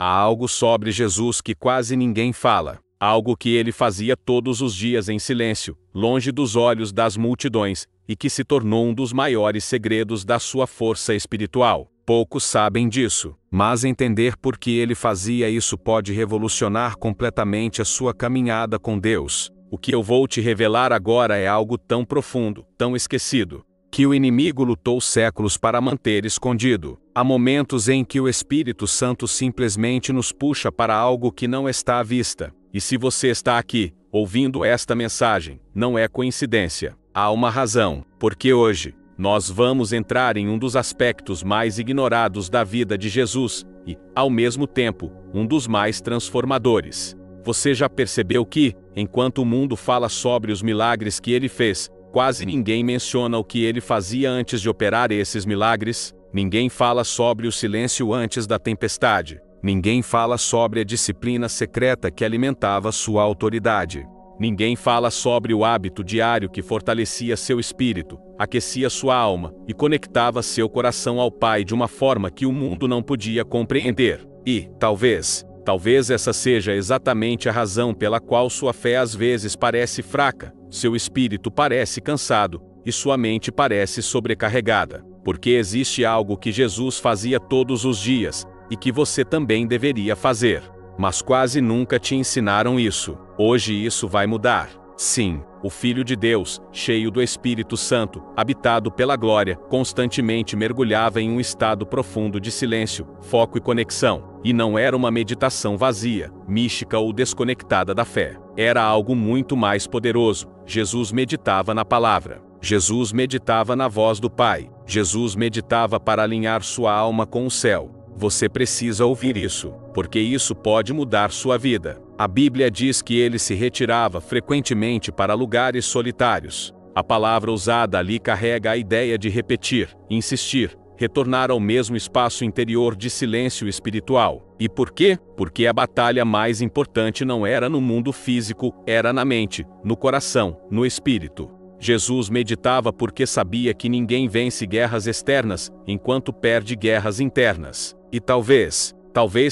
Há algo sobre Jesus que quase ninguém fala. Algo que ele fazia todos os dias em silêncio, longe dos olhos das multidões, e que se tornou um dos maiores segredos da sua força espiritual. Poucos sabem disso, mas entender por que ele fazia isso pode revolucionar completamente a sua caminhada com Deus. O que eu vou te revelar agora é algo tão profundo, tão esquecido, que o inimigo lutou séculos para manter escondido. Há momentos em que o Espírito Santo simplesmente nos puxa para algo que não está à vista. E se você está aqui, ouvindo esta mensagem, não é coincidência. Há uma razão, porque hoje, nós vamos entrar em um dos aspectos mais ignorados da vida de Jesus, e, ao mesmo tempo, um dos mais transformadores. Você já percebeu que, enquanto o mundo fala sobre os milagres que ele fez, quase ninguém menciona o que ele fazia antes de operar esses milagres? Ninguém fala sobre o silêncio antes da tempestade. Ninguém fala sobre a disciplina secreta que alimentava sua autoridade. Ninguém fala sobre o hábito diário que fortalecia seu espírito, aquecia sua alma e conectava seu coração ao Pai de uma forma que o mundo não podia compreender. E, talvez essa seja exatamente a razão pela qual sua fé às vezes parece fraca, seu espírito parece cansado e sua mente parece sobrecarregada. Porque existe algo que Jesus fazia todos os dias, e que você também deveria fazer. Mas quase nunca te ensinaram isso. Hoje isso vai mudar. Sim, o Filho de Deus, cheio do Espírito Santo, habitado pela glória, constantemente mergulhava em um estado profundo de silêncio, foco e conexão. E não era uma meditação vazia, mística ou desconectada da fé. Era algo muito mais poderoso. Jesus meditava na palavra. Jesus meditava na voz do Pai. Jesus meditava para alinhar sua alma com o céu. Você precisa ouvir isso, porque isso pode mudar sua vida. A Bíblia diz que ele se retirava frequentemente para lugares solitários. A palavra usada ali carrega a ideia de repetir, insistir, retornar ao mesmo espaço interior de silêncio espiritual. E por quê? Porque a batalha mais importante não era no mundo físico, era na mente, no coração, no espírito. Jesus meditava porque sabia que ninguém vence guerras externas, enquanto perde guerras internas. E talvez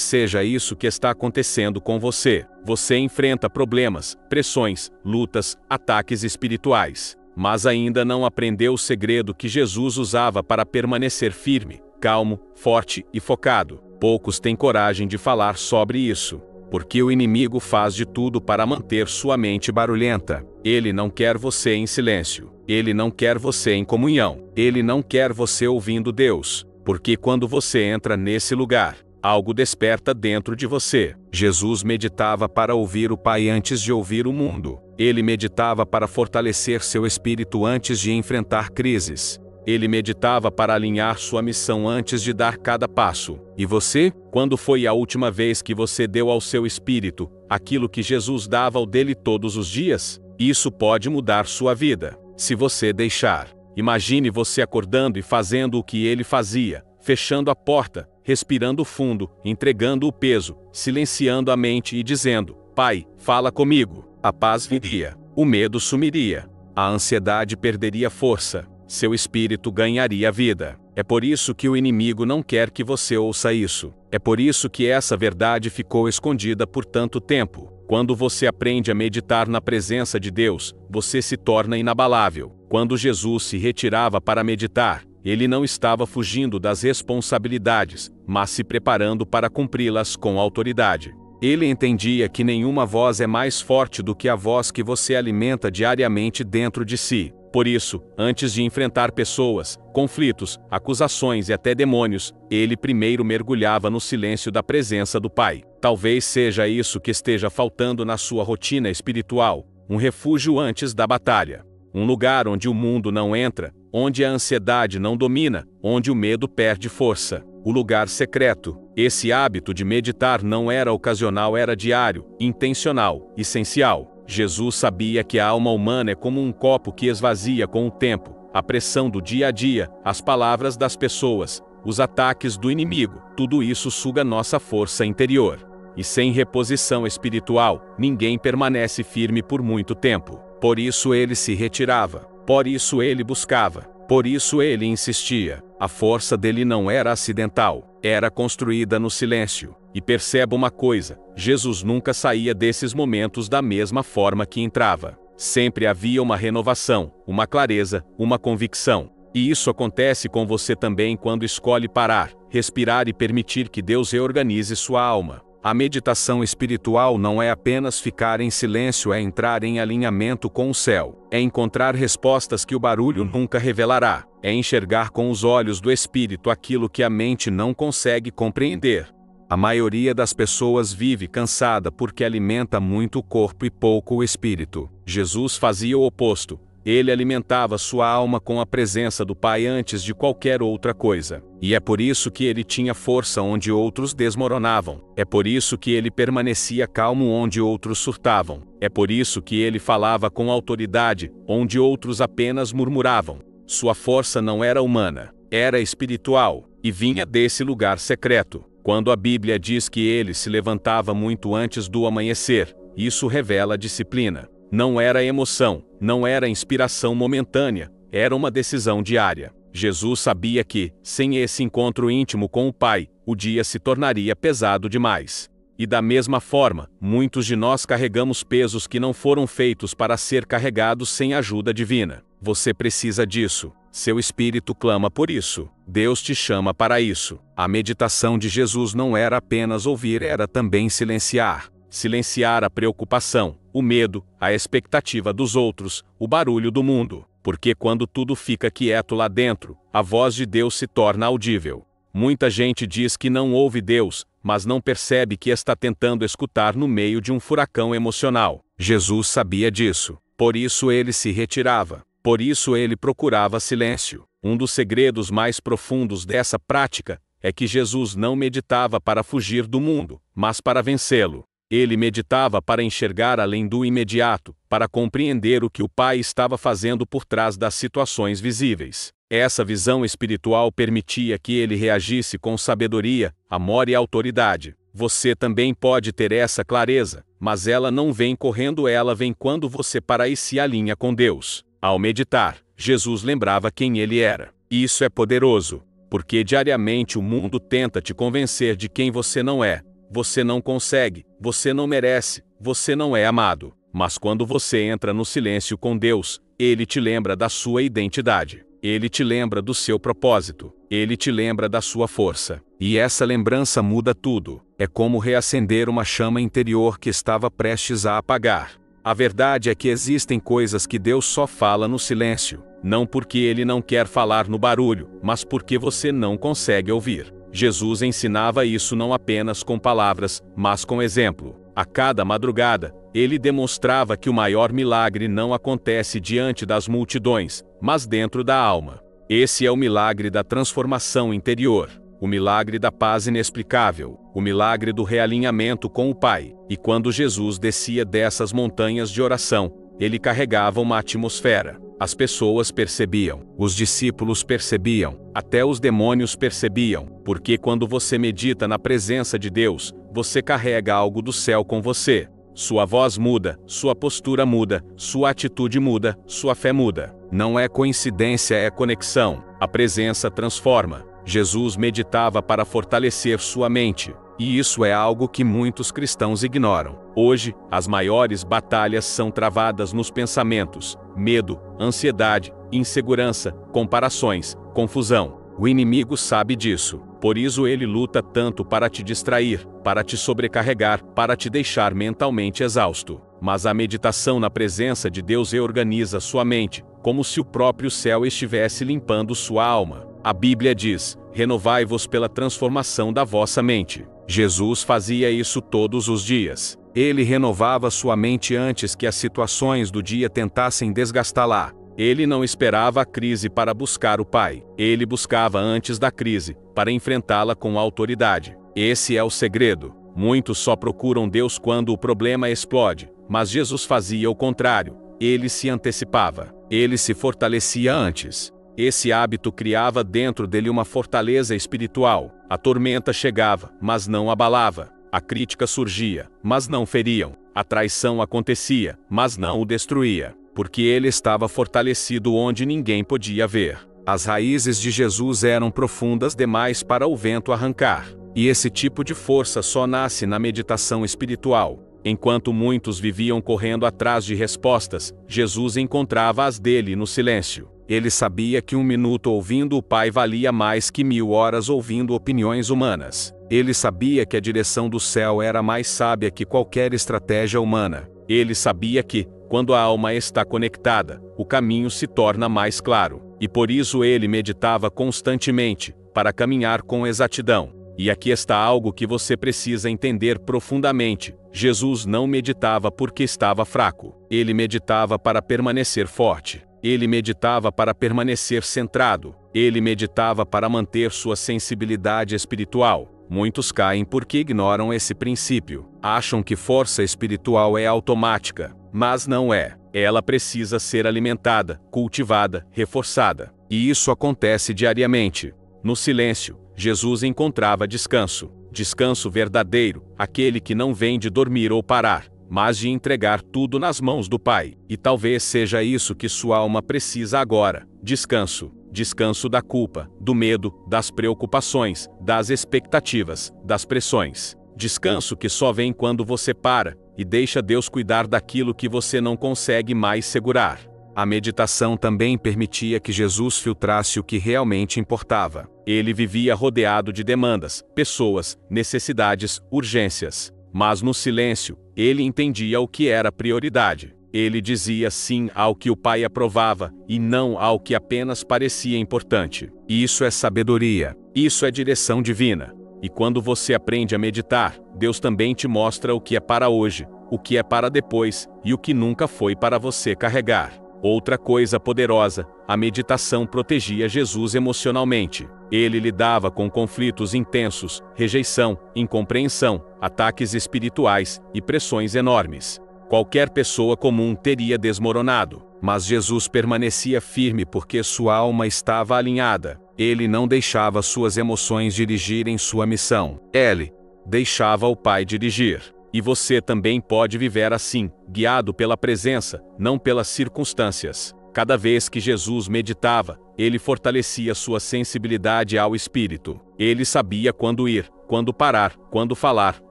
seja isso que está acontecendo com você. Você enfrenta problemas, pressões, lutas, ataques espirituais, mas ainda não aprendeu o segredo que Jesus usava para permanecer firme, calmo, forte e focado. Poucos têm coragem de falar sobre isso, porque o inimigo faz de tudo para manter sua mente barulhenta. Ele não quer você em silêncio. Ele não quer você em comunhão. Ele não quer você ouvindo Deus. Porque quando você entra nesse lugar, algo desperta dentro de você. Jesus meditava para ouvir o Pai antes de ouvir o mundo. Ele meditava para fortalecer seu espírito antes de enfrentar crises. Ele meditava para alinhar sua missão antes de dar cada passo. E você? Quando foi a última vez que você deu ao seu espírito aquilo que Jesus dava ao dele todos os dias? Isso pode mudar sua vida, se você deixar. Imagine você acordando e fazendo o que ele fazia, fechando a porta, respirando fundo, entregando o peso, silenciando a mente e dizendo: Pai, fala comigo. A paz viria, o medo sumiria, a ansiedade perderia força, seu espírito ganharia vida. É por isso que o inimigo não quer que você ouça isso. É por isso que essa verdade ficou escondida por tanto tempo. Quando você aprende a meditar na presença de Deus, você se torna inabalável. Quando Jesus se retirava para meditar, ele não estava fugindo das responsabilidades, mas se preparando para cumpri-las com autoridade. Ele entendia que nenhuma voz é mais forte do que a voz que você alimenta diariamente dentro de si. Por isso, antes de enfrentar pessoas, conflitos, acusações e até demônios, ele primeiro mergulhava no silêncio da presença do Pai. Talvez seja isso que esteja faltando na sua rotina espiritual, um refúgio antes da batalha. Um lugar onde o mundo não entra, onde a ansiedade não domina, onde o medo perde força. O lugar secreto. Esse hábito de meditar não era ocasional, era diário, intencional, essencial. Jesus sabia que a alma humana é como um copo que esvazia com o tempo, a pressão do dia a dia, as palavras das pessoas, os ataques do inimigo, tudo isso suga nossa força interior. E sem reposição espiritual, ninguém permanece firme por muito tempo. Por isso ele se retirava, por isso ele buscava, por isso ele insistia. A força dele não era acidental. era construída no silêncio. E perceba uma coisa: Jesus nunca saía desses momentos da mesma forma que entrava. Sempre havia uma renovação, uma clareza, uma convicção. E isso acontece com você também quando escolhe parar, respirar e permitir que Deus reorganize sua alma. A meditação espiritual não é apenas ficar em silêncio, é entrar em alinhamento com o céu. É encontrar respostas que o barulho nunca revelará. É enxergar com os olhos do Espírito aquilo que a mente não consegue compreender. A maioria das pessoas vive cansada porque alimenta muito o corpo e pouco o espírito. Jesus fazia o oposto. Ele alimentava sua alma com a presença do Pai antes de qualquer outra coisa. E é por isso que ele tinha força onde outros desmoronavam. É por isso que ele permanecia calmo onde outros surtavam. É por isso que ele falava com autoridade, onde outros apenas murmuravam. Sua força não era humana, era espiritual, e vinha desse lugar secreto. Quando a Bíblia diz que ele se levantava muito antes do amanhecer, isso revela disciplina. Não era emoção, não era inspiração momentânea, era uma decisão diária. Jesus sabia que, sem esse encontro íntimo com o Pai, o dia se tornaria pesado demais. E da mesma forma, muitos de nós carregamos pesos que não foram feitos para ser carregados sem ajuda divina. Você precisa disso. Seu espírito clama por isso. Deus te chama para isso. A meditação de Jesus não era apenas ouvir, era também silenciar. Silenciar a preocupação, o medo, a expectativa dos outros, o barulho do mundo. Porque quando tudo fica quieto lá dentro, a voz de Deus se torna audível. Muita gente diz que não ouve Deus, mas não percebe que está tentando escutar no meio de um furacão emocional. Jesus sabia disso. Por isso ele se retirava. Por isso ele procurava silêncio. Um dos segredos mais profundos dessa prática é que Jesus não meditava para fugir do mundo, mas para vencê-lo. Ele meditava para enxergar além do imediato, para compreender o que o Pai estava fazendo por trás das situações visíveis. Essa visão espiritual permitia que ele reagisse com sabedoria, amor e autoridade. Você também pode ter essa clareza, mas ela não vem correndo, ela vem quando você para e se alinha com Deus. Ao meditar, Jesus lembrava quem ele era. Isso é poderoso, porque diariamente o mundo tenta te convencer de quem você não é. Você não consegue, você não merece, você não é amado. Mas quando você entra no silêncio com Deus, Ele te lembra da sua identidade. Ele te lembra do seu propósito. Ele te lembra da sua força. E essa lembrança muda tudo. É como reacender uma chama interior que estava prestes a apagar. A verdade é que existem coisas que Deus só fala no silêncio. Não porque Ele não quer falar no barulho, mas porque você não consegue ouvir. Jesus ensinava isso não apenas com palavras, mas com exemplo. A cada madrugada, ele demonstrava que o maior milagre não acontece diante das multidões, mas dentro da alma. Esse é o milagre da transformação interior, o milagre da paz inexplicável, o milagre do realinhamento com o Pai. E quando Jesus descia dessas montanhas de oração, ele carregava uma atmosfera. As pessoas percebiam, os discípulos percebiam, até os demônios percebiam, porque quando você medita na presença de Deus, você carrega algo do céu com você. Sua voz muda, sua postura muda, sua atitude muda, sua fé muda. Não é coincidência, é conexão. A presença transforma. Jesus meditava para fortalecer sua mente. E isso é algo que muitos cristãos ignoram. Hoje, as maiores batalhas são travadas nos pensamentos, medo, ansiedade, insegurança, comparações, confusão. O inimigo sabe disso. Por isso ele luta tanto para te distrair, para te sobrecarregar, para te deixar mentalmente exausto. Mas a meditação na presença de Deus reorganiza sua mente, como se o próprio céu estivesse limpando sua alma. A Bíblia diz: renovai-vos pela transformação da vossa mente. Jesus fazia isso todos os dias. Ele renovava sua mente antes que as situações do dia tentassem desgastá-la. Ele não esperava a crise para buscar o Pai. Ele buscava antes da crise, para enfrentá-la com autoridade. Esse é o segredo. Muitos só procuram Deus quando o problema explode, mas Jesus fazia o contrário. Ele se antecipava. Ele se fortalecia antes. Esse hábito criava dentro dele uma fortaleza espiritual. A tormenta chegava, mas não abalava. A crítica surgia, mas não feriam. A traição acontecia, mas não o destruía. Porque ele estava fortalecido onde ninguém podia ver. As raízes de Jesus eram profundas demais para o vento arrancar. E esse tipo de força só nasce na meditação espiritual. Enquanto muitos viviam correndo atrás de respostas, Jesus encontrava as dele no silêncio. Ele sabia que 1 minuto ouvindo o Pai valia mais que 1000 horas ouvindo opiniões humanas. Ele sabia que a direção do céu era mais sábia que qualquer estratégia humana. Ele sabia que, quando a alma está conectada, o caminho se torna mais claro. E por isso ele meditava constantemente, para caminhar com exatidão. E aqui está algo que você precisa entender profundamente. Jesus não meditava porque estava fraco. Ele meditava para permanecer forte. Ele meditava para permanecer centrado. Ele meditava para manter sua sensibilidade espiritual. Muitos caem porque ignoram esse princípio. Acham que força espiritual é automática, mas não é. Ela precisa ser alimentada, cultivada, reforçada. E isso acontece diariamente. No silêncio, Jesus encontrava descanso. Descanso verdadeiro, aquele que não vem de dormir ou parar, mas de entregar tudo nas mãos do Pai. E talvez seja isso que sua alma precisa agora: descanso. Descanso da culpa, do medo, das preocupações, das expectativas, das pressões. Descanso que só vem quando você para e deixa Deus cuidar daquilo que você não consegue mais segurar. A meditação também permitia que Jesus filtrasse o que realmente importava. Ele vivia rodeado de demandas, pessoas, necessidades, urgências. Mas no silêncio, ele entendia o que era prioridade. Ele dizia sim ao que o Pai aprovava e não ao que apenas parecia importante. Isso é sabedoria. Isso é direção divina. E quando você aprende a meditar, Deus também te mostra o que é para hoje, o que é para depois e o que nunca foi para você carregar. Outra coisa poderosa, a meditação protegia Jesus emocionalmente. Ele lidava com conflitos intensos, rejeição, incompreensão, ataques espirituais e pressões enormes. Qualquer pessoa comum teria desmoronado, mas Jesus permanecia firme porque sua alma estava alinhada. Ele não deixava suas emoções dirigirem sua missão. Ele deixava o Pai dirigir. E você também pode viver assim, guiado pela presença, não pelas circunstâncias. Cada vez que Jesus meditava, ele fortalecia sua sensibilidade ao Espírito. Ele sabia quando ir, quando parar, quando falar,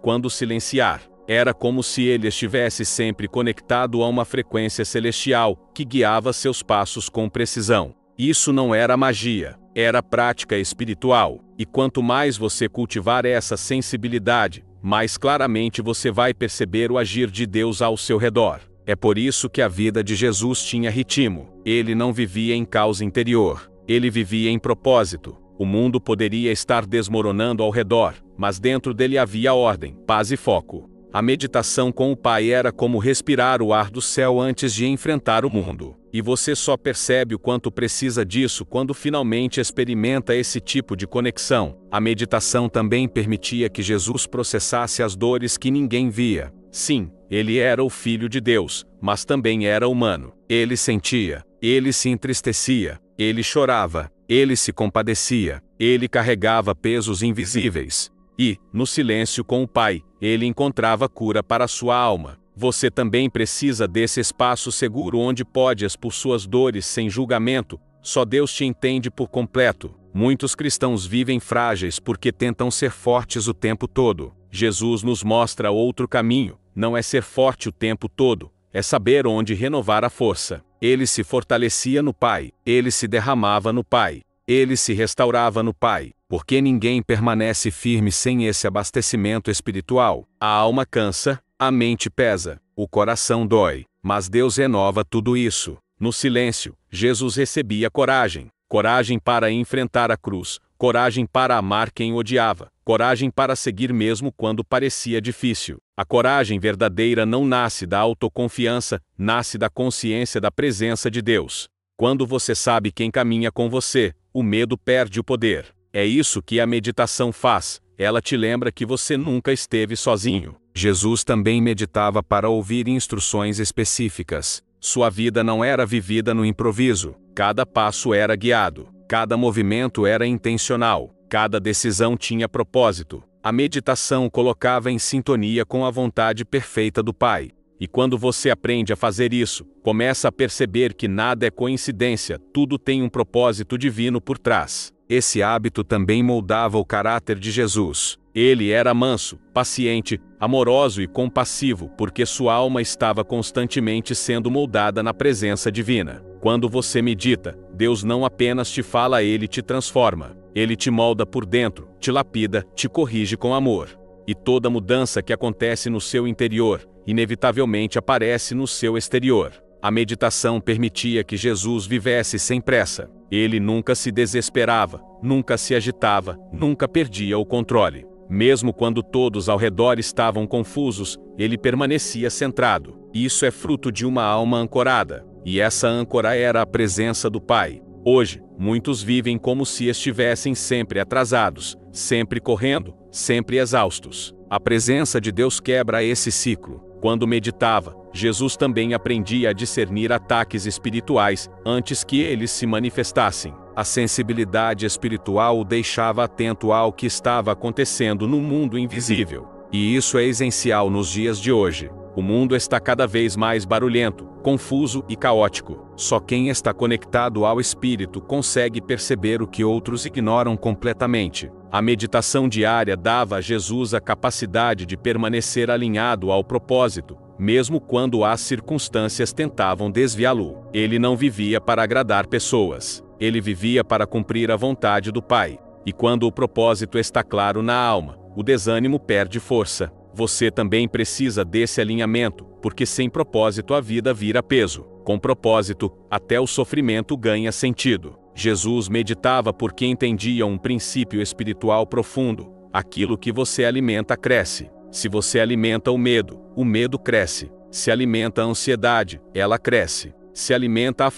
quando silenciar. Era como se ele estivesse sempre conectado a uma frequência celestial, que guiava seus passos com precisão. Isso não era magia, era prática espiritual. E quanto mais você cultivar essa sensibilidade, mais claramente você vai perceber o agir de Deus ao seu redor. É por isso que a vida de Jesus tinha ritmo. Ele não vivia em caos interior. Ele vivia em propósito. O mundo poderia estar desmoronando ao redor, mas dentro dele havia ordem, paz e foco. A meditação com o Pai era como respirar o ar do céu antes de enfrentar o mundo. E você só percebe o quanto precisa disso quando finalmente experimenta esse tipo de conexão. A meditação também permitia que Jesus processasse as dores que ninguém via. Sim, ele era o Filho de Deus, mas também era humano. Ele sentia, ele se entristecia, ele chorava, ele se compadecia, ele carregava pesos invisíveis. E, no silêncio com o Pai, ele encontrava cura para sua alma. Você também precisa desse espaço seguro onde pode expor suas dores sem julgamento. Só Deus te entende por completo. Muitos cristãos vivem frágeis porque tentam ser fortes o tempo todo. Jesus nos mostra outro caminho. Não é ser forte o tempo todo, é saber onde renovar a força. Ele se fortalecia no Pai, ele se derramava no Pai, ele se restaurava no Pai. Porque ninguém permanece firme sem esse abastecimento espiritual. A alma cansa, a mente pesa, o coração dói, mas Deus renova tudo isso. No silêncio, Jesus recebia coragem. Coragem para enfrentar a cruz, coragem para amar quem odiava, coragem para seguir mesmo quando parecia difícil. A coragem verdadeira não nasce da autoconfiança, nasce da consciência da presença de Deus. Quando você sabe quem caminha com você, o medo perde o poder. É isso que a meditação faz, ela te lembra que você nunca esteve sozinho. Jesus também meditava para ouvir instruções específicas. Sua vida não era vivida no improviso, cada passo era guiado, cada movimento era intencional, cada decisão tinha propósito. A meditação o colocava em sintonia com a vontade perfeita do Pai. E quando você aprende a fazer isso, começa a perceber que nada é coincidência, tudo tem um propósito divino por trás. Esse hábito também moldava o caráter de Jesus. Ele era manso, paciente, amoroso e compassivo porque sua alma estava constantemente sendo moldada na presença divina. Quando você medita, Deus não apenas te fala, Ele te transforma. Ele te molda por dentro, te lapida, te corrige com amor. E toda mudança que acontece no seu interior, inevitavelmente aparece no seu exterior. A meditação permitia que Jesus vivesse sem pressa. Ele nunca se desesperava, nunca se agitava, nunca perdia o controle. Mesmo quando todos ao redor estavam confusos, ele permanecia centrado. Isso é fruto de uma alma ancorada. E essa âncora era a presença do Pai. Hoje, muitos vivem como se estivessem sempre atrasados, sempre correndo, sempre exaustos. A presença de Deus quebra esse ciclo. Quando meditava, Jesus também aprendia a discernir ataques espirituais antes que eles se manifestassem. A sensibilidade espiritual o deixava atento ao que estava acontecendo no mundo invisível. E isso é essencial nos dias de hoje. O mundo está cada vez mais barulhento, confuso e caótico. Só quem está conectado ao Espírito consegue perceber o que outros ignoram completamente. A meditação diária dava a Jesus a capacidade de permanecer alinhado ao propósito, mesmo quando as circunstâncias tentavam desviá-lo. Ele não vivia para agradar pessoas. Ele vivia para cumprir a vontade do Pai. E quando o propósito está claro na alma, o desânimo perde força. Você também precisa desse alinhamento, porque sem propósito a vida vira peso. Com propósito, até o sofrimento ganha sentido. Jesus meditava porque entendia um princípio espiritual profundo: aquilo que você alimenta cresce. Se você alimenta o medo cresce. Se alimenta a ansiedade, ela cresce. Se alimenta a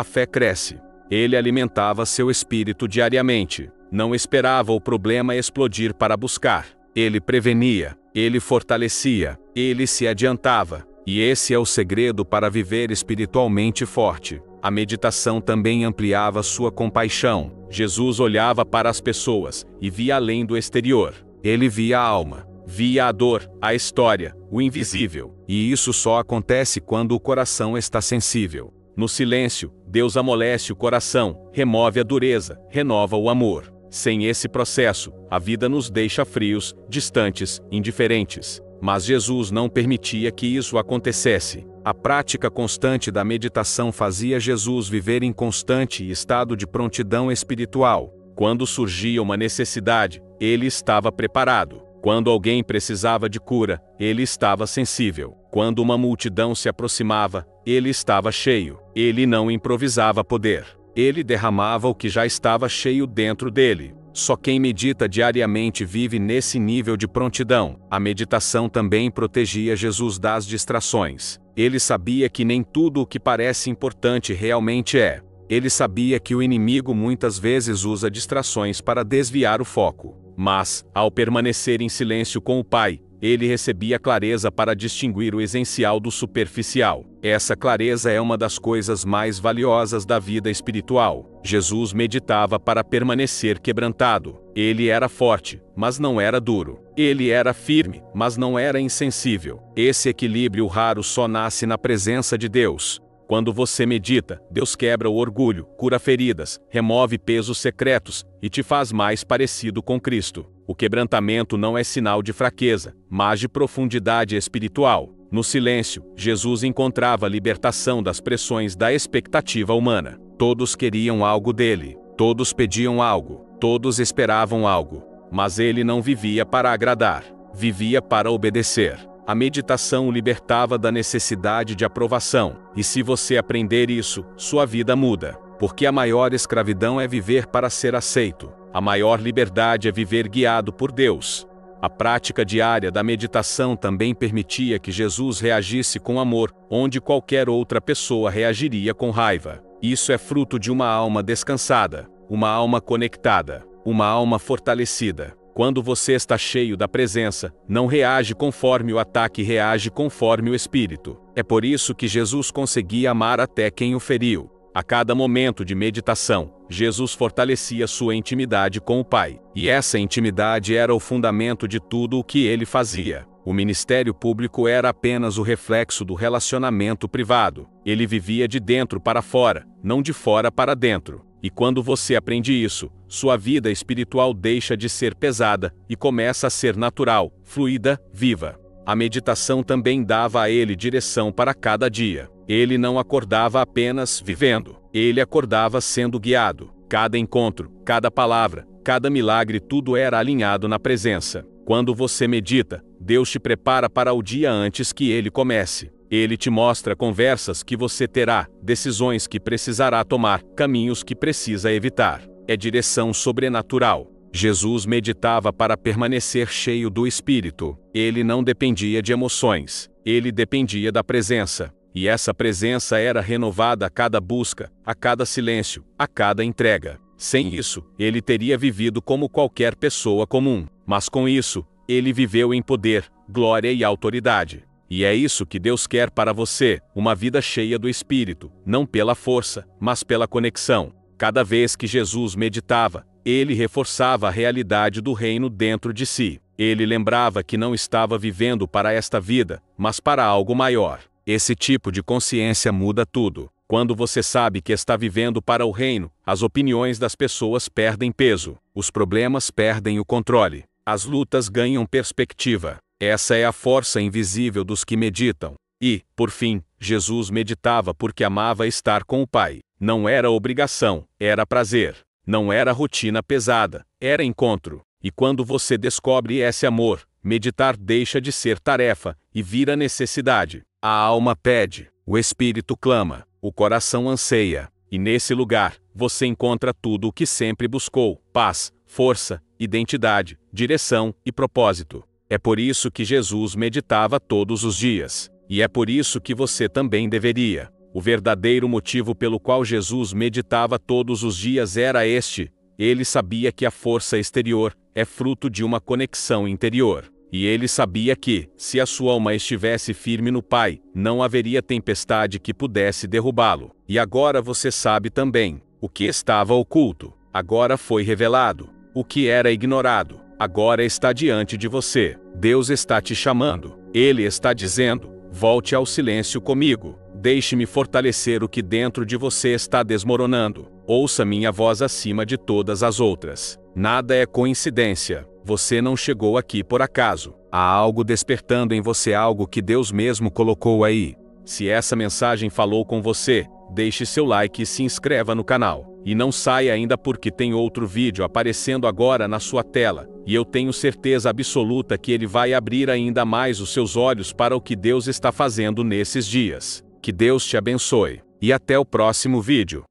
fé cresce. Ele alimentava seu espírito diariamente. Não esperava o problema explodir para buscar. Ele prevenia, ele fortalecia, ele se adiantava. E esse é o segredo para viver espiritualmente forte. A meditação também ampliava sua compaixão. Jesus olhava para as pessoas e via além do exterior. Ele via a alma, via a dor, a história, o invisível. E isso só acontece quando o coração está sensível. No silêncio, Deus amolece o coração, remove a dureza, renova o amor. Sem esse processo, a vida nos deixa frios, distantes, indiferentes. Mas Jesus não permitia que isso acontecesse. A prática constante da meditação fazia Jesus viver em constante estado de prontidão espiritual. Quando surgia uma necessidade, ele estava preparado. Quando alguém precisava de cura, ele estava sensível. Quando uma multidão se aproximava, ele estava cheio. Ele não improvisava poder. Ele derramava o que já estava cheio dentro dele. Só quem medita diariamente vive nesse nível de prontidão. A meditação também protegia Jesus das distrações. Ele sabia que nem tudo o que parece importante realmente é. Ele sabia que o inimigo muitas vezes usa distrações para desviar o foco. Mas, ao permanecer em silêncio com o Pai, ele recebia clareza para distinguir o essencial do superficial. Essa clareza é uma das coisas mais valiosas da vida espiritual. Jesus meditava para permanecer quebrantado. Ele era forte, mas não era duro. Ele era firme, mas não era insensível. Esse equilíbrio raro só nasce na presença de Deus. Quando você medita, Deus quebra o orgulho, cura feridas, remove pesos secretos e te faz mais parecido com Cristo. O quebrantamento não é sinal de fraqueza, mas de profundidade espiritual. No silêncio, Jesus encontrava a libertação das pressões da expectativa humana. Todos queriam algo dele, todos pediam algo, todos esperavam algo. Mas ele não vivia para agradar, vivia para obedecer. A meditação o libertava da necessidade de aprovação. E se você aprender isso, sua vida muda. Porque a maior escravidão é viver para ser aceito. A maior liberdade é viver guiado por Deus. A prática diária da meditação também permitia que Jesus reagisse com amor, onde qualquer outra pessoa reagiria com raiva. Isso é fruto de uma alma descansada, uma alma conectada, uma alma fortalecida. Quando você está cheio da presença, não reage conforme o ataque, reage conforme o Espírito. É por isso que Jesus conseguia amar até quem o feriu. A cada momento de meditação, Jesus fortalecia sua intimidade com o Pai. E essa intimidade era o fundamento de tudo o que ele fazia. O ministério público era apenas o reflexo do relacionamento privado. Ele vivia de dentro para fora, não de fora para dentro. E quando você aprende isso, sua vida espiritual deixa de ser pesada e começa a ser natural, fluida, viva. A meditação também dava a ele direção para cada dia. Ele não acordava apenas vivendo. Ele acordava sendo guiado. Cada encontro, cada palavra, cada milagre, tudo era alinhado na presença. Quando você medita, Deus te prepara para o dia antes que ele comece. Ele te mostra conversas que você terá, decisões que precisará tomar, caminhos que precisa evitar. É direção sobrenatural. Jesus meditava para permanecer cheio do Espírito. Ele não dependia de emoções. Ele dependia da presença. E essa presença era renovada a cada busca, a cada silêncio, a cada entrega. Sem isso, ele teria vivido como qualquer pessoa comum. Mas com isso, ele viveu em poder, glória e autoridade. E é isso que Deus quer para você, uma vida cheia do Espírito, não pela força, mas pela conexão. Cada vez que Jesus meditava, ele reforçava a realidade do reino dentro de si. Ele lembrava que não estava vivendo para esta vida, mas para algo maior. Esse tipo de consciência muda tudo. Quando você sabe que está vivendo para o reino, as opiniões das pessoas perdem peso, os problemas perdem o controle, as lutas ganham perspectiva. Essa é a força invisível dos que meditam. E, por fim, Jesus meditava porque amava estar com o Pai. Não era obrigação, era prazer. Não era rotina pesada, era encontro. E quando você descobre esse amor, meditar deixa de ser tarefa e vira necessidade. A alma pede, o espírito clama, o coração anseia. E nesse lugar, você encontra tudo o que sempre buscou: paz, força, identidade, direção e propósito. É por isso que Jesus meditava todos os dias. E é por isso que você também deveria. O verdadeiro motivo pelo qual Jesus meditava todos os dias era este: ele sabia que a força exterior é fruto de uma conexão interior. E ele sabia que, se a sua alma estivesse firme no Pai, não haveria tempestade que pudesse derrubá-lo. E agora você sabe também: o que estava oculto, agora foi revelado. O que era ignorado, agora está diante de você. Deus está te chamando. Ele está dizendo: volte ao silêncio comigo. Deixe-me fortalecer o que dentro de você está desmoronando. Ouça minha voz acima de todas as outras. Nada é coincidência. Você não chegou aqui por acaso. Há algo despertando em você, algo que Deus mesmo colocou aí. Se essa mensagem falou com você, deixe seu like e se inscreva no canal. E não saia ainda, porque tem outro vídeo aparecendo agora na sua tela. E eu tenho certeza absoluta que ele vai abrir ainda mais os seus olhos para o que Deus está fazendo nesses dias. Que Deus te abençoe. E até o próximo vídeo.